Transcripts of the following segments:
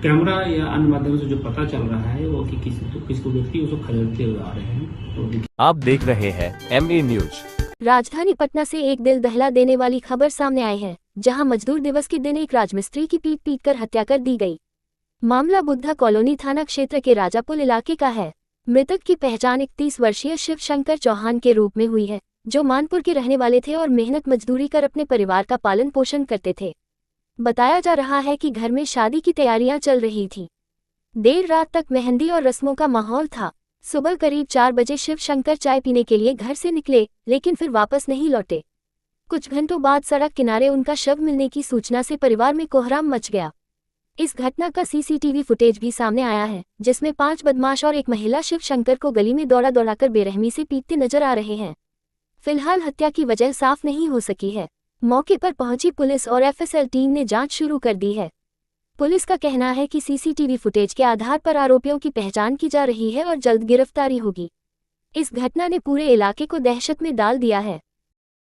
Camera या अन्य माध्यम से जो पता चल रहा है वो कि किसी को व्यक्ति उसको खदेड़ते हुए आ रहे हैं। तो आप देख रहे हैं MA न्यूज। राजधानी पटना से एक दिल दहला देने वाली खबर सामने आई है, जहां मजदूर दिवस के दिन एक राजमिस्त्री की पीट कर हत्या कर दी गई। मामला बुद्धा कॉलोनी थाना क्षेत्र के राजापुल इलाके का है। मृतक की पहचान 31 वर्षीय शिव शंकर चौहान के रूप में हुई है, जो मानपुर के रहने वाले थे और मेहनत मजदूरी कर अपने परिवार का पालन पोषण करते थे। बताया जा रहा है कि घर में शादी की तैयारियां चल रही थी। देर रात तक मेहंदी और रस्मों का माहौल था। सुबह करीब 4 बजे शिव शंकर चाय पीने के लिए घर से निकले, लेकिन फिर वापस नहीं लौटे। कुछ घंटों बाद सड़क किनारे उनका शव मिलने की सूचना से परिवार में कोहराम मच गया। इस घटना का CCTV फुटेज भी सामने आया है, जिसमें 5 बदमाश और एक महिला शिव शंकर को गली में दौड़ाकर बेरहमी से पीटते नजर आ रहे हैं। फिलहाल हत्या की वजह साफ नहीं हो सकी है। मौके पर पहुंची पुलिस और FSL टीम ने जांच शुरू कर दी है। पुलिस का कहना है कि CCTV फुटेज के आधार पर आरोपियों की पहचान की जा रही है और जल्द गिरफ्तारी होगी। इस घटना ने पूरे इलाके को दहशत में डाल दिया है।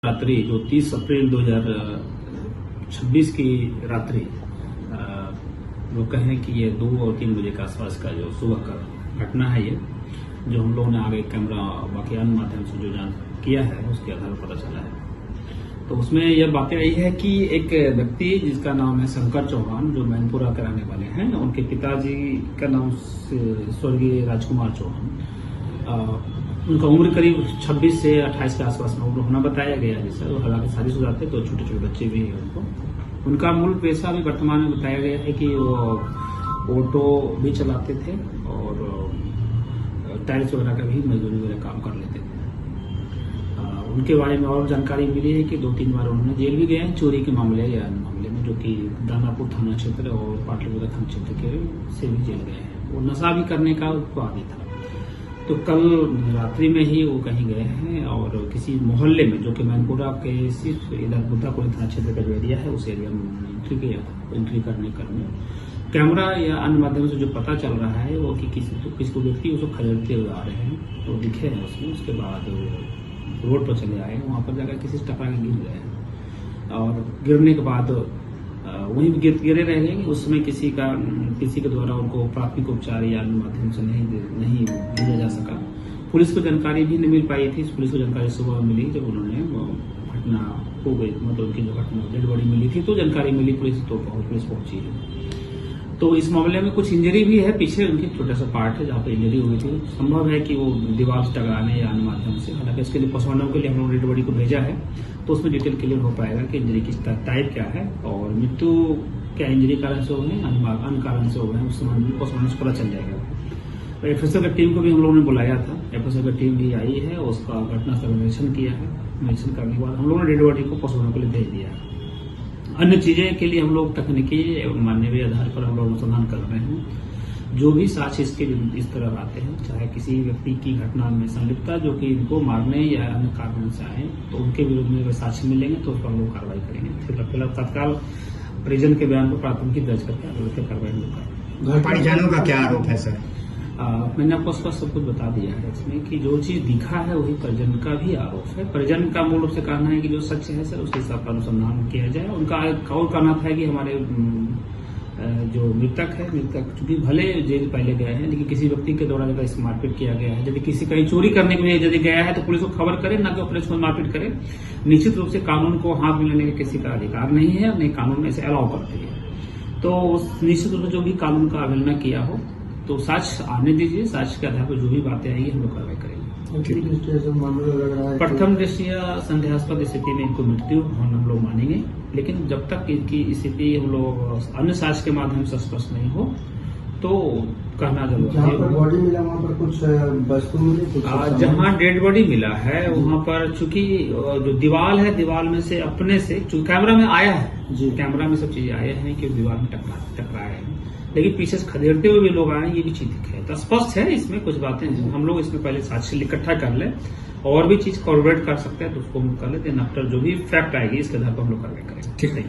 रात्रि जो 30 अप्रैल 2026 की रात्रि वो कहें कि ये 2 और 3 बजे के आसपास का जो सुबह का घटना है, ये जो हम लोगों ने आगे कैमरा बाकी अन्य माध्यम से जो जांच किया है उसके आधार पर पता चला है। तो उसमें यह बातें आई है कि एक व्यक्ति जिसका नाम है शंकर चौहान, जो मैनपुरा के रहने वाले हैं, उनके पिताजी का नाम स्वर्गीय राजकुमार चौहान, उनका उम्र करीब 26 से 28 के आसपास में होना बताया गया। जैसे हालांकि शादीशुदा थे, 2 छोटे बच्चे भी हैं उनको। उनका मूल पेशा भी वर्तमान में बताया गया है कि वो ऑटो भी चलाते थे और टाइल्स वगैरह का भी मजदूरी वगैरह काम कर लेते थे। उनके बारे में और जानकारी मिली है कि 2-3 बार उन्होंने जेल भी गए हैं चोरी के मामले या अन्य मामले में, जो कि दानापुर थाना क्षेत्र और पाटलिपुत्र थाना क्षेत्र के से भी जेल गए हैं। वो नशा भी करने का उनको आदी था। तो कल रात्रि में ही वो कहीं गए हैं और किसी मोहल्ले में, जो कि मैनपुरा के सिर्फ इधर बुद्धा कॉलोनी थाना क्षेत्र का जो एरिया है, उस एरिया में उन्होंने एंट्री किया था। एंट्री करने कैमरा या अन्य माध्यम से जो पता चल रहा है वो कि किसी को व्यक्ति उसको खदेड़ते हुए आ रहे हैं। तो दिखे हैं उसमें। उसके बाद रोड पर चले आए, वहां पर जाकर किसी से टकरा के गिर गए और गिरने के बाद वहीं गिरे रह गए। उस समय किसी के द्वारा उनको प्राथमिक उपचार या अन्य माध्यम से नहीं दिया जा सका। पुलिस को जानकारी भी नहीं मिल पाई थी। पुलिस को जानकारी सुबह मिली जब उन्होंने घटना हो गई, मतलब उनकी जो घटना डेड बॉडी मिली थी तो जानकारी मिली पुलिस, तो पुलिस पहुंची है। तो इस मामले में कुछ इंजरी भी है, पीछे उनकी छोटा सा पार्ट है जहाँ पे इंजरी हुई थी। संभव है कि वो दीवार से टकराने या अन्य माध्यम से, हालांकि इसके लिए पोस्टमार्टम के लिए हम लोग डेड बॉडी को भेजा है, तो उसमें डिटेल क्लियर हो पाएगा कि इंजरी किस टाइप क्या है और मृत्यु क्या इंजरी कारण से हो गए, अन्य कारण से हो गए, उस संबंध में पोस्टमार्टम से पता चल जाएगा। FSL की टीम को भी हम लोगों ने बुलाया था। FSL की टीम भी आई है, उसका घटनास्थल निरीक्षण किया है। निरीक्षण करने के बाद हम लोगों ने डेड बॉडी को पोस्टमार्टम के लिए भेज दिया है। अन्य चीजें के लिए हम लोग तकनीकी मानवीय आधार पर हम लोग अनुसंधान कर रहे हैं। जो भी साक्ष्य इसके इस तरह आते हैं, चाहे किसी व्यक्ति की घटना में संलिप्तता जो कि इनको मारने या अन्य कारणों से आए, तो उनके विरुद्ध में अगर साक्ष्य मिलेंगे तो उस पर हम लोग कार्रवाई करेंगे। फिलहाल तत्काल परिजन के बयान पर प्राथमिकी दर्ज करके आगे की कार्रवाई हम लोग करेंगे। घर परिजनों का क्या आरोप है सर? मैंने आपको स्पष्ट सब कुछ बता दिया है इसमें कि जो चीज दिखा है वही परिजन का भी आरोप है। परिजन का मूल रूप से कहना है कि जो सच है सर उसके हिसाब पर अनुसंधान किया जाए। उनका और कहना था कि हमारे जो मृतक चूंकि भले जेल पहले गए हैं, लेकिन किसी व्यक्ति के द्वारा अगर इसको मारपीट किया गया है, यदि किसी कहीं चोरी करने के लिए यदि गया है तो पुलिस को खबर करे, ना कि पुलिस को मारपीट करे। निश्चित रूप से कानून को हाथ में लेने का किसी का अधिकार नहीं है, नहीं कानून ऐसे अलाउ करती है। तो निश्चित रूप से जो भी कानून का अवहेलना किया हो तो साक्ष्य आने दीजिए। साक्ष्य के आधार पर जो भी बातें आएंगी हम लोग कार्रवाई करेंगे। प्रथम दृष्टया संदेहास्पद स्थिति में इनको मृत्यु हम लोग मानेंगे, लेकिन जब तक इनकी स्थिति हम लोग अन्य साक्ष्य के माध्यम से स्पष्ट नहीं हो तो कहना जरूर है। बॉडी मिला वहाँ पर कुछ वस्तु मिली, जहाँ डेड बॉडी मिला है वहाँ पर चूंकि जो दीवार है, दीवार में से अपने से चूंकि कैमरा में आया है जी, कैमरा में सब चीजें आए हैं कि दीवार में टकराए हैं, लेकिन पीछे से खदेड़ते हुए भी लोग आए, ये भी चीज है। तो स्पष्ट है इसमें कुछ बातें हैं। हम लोग इसमें पहले साक्ष्य इकट्ठा कर ले और भी चीज कॉर्पोरेट कर सकते हैं तो उसको हम कर लेते हैं। आफ्टर जो भी फैक्ट आएगी इसके आधार पर हम लोग कार्रवाई करेंगे। ठीक है।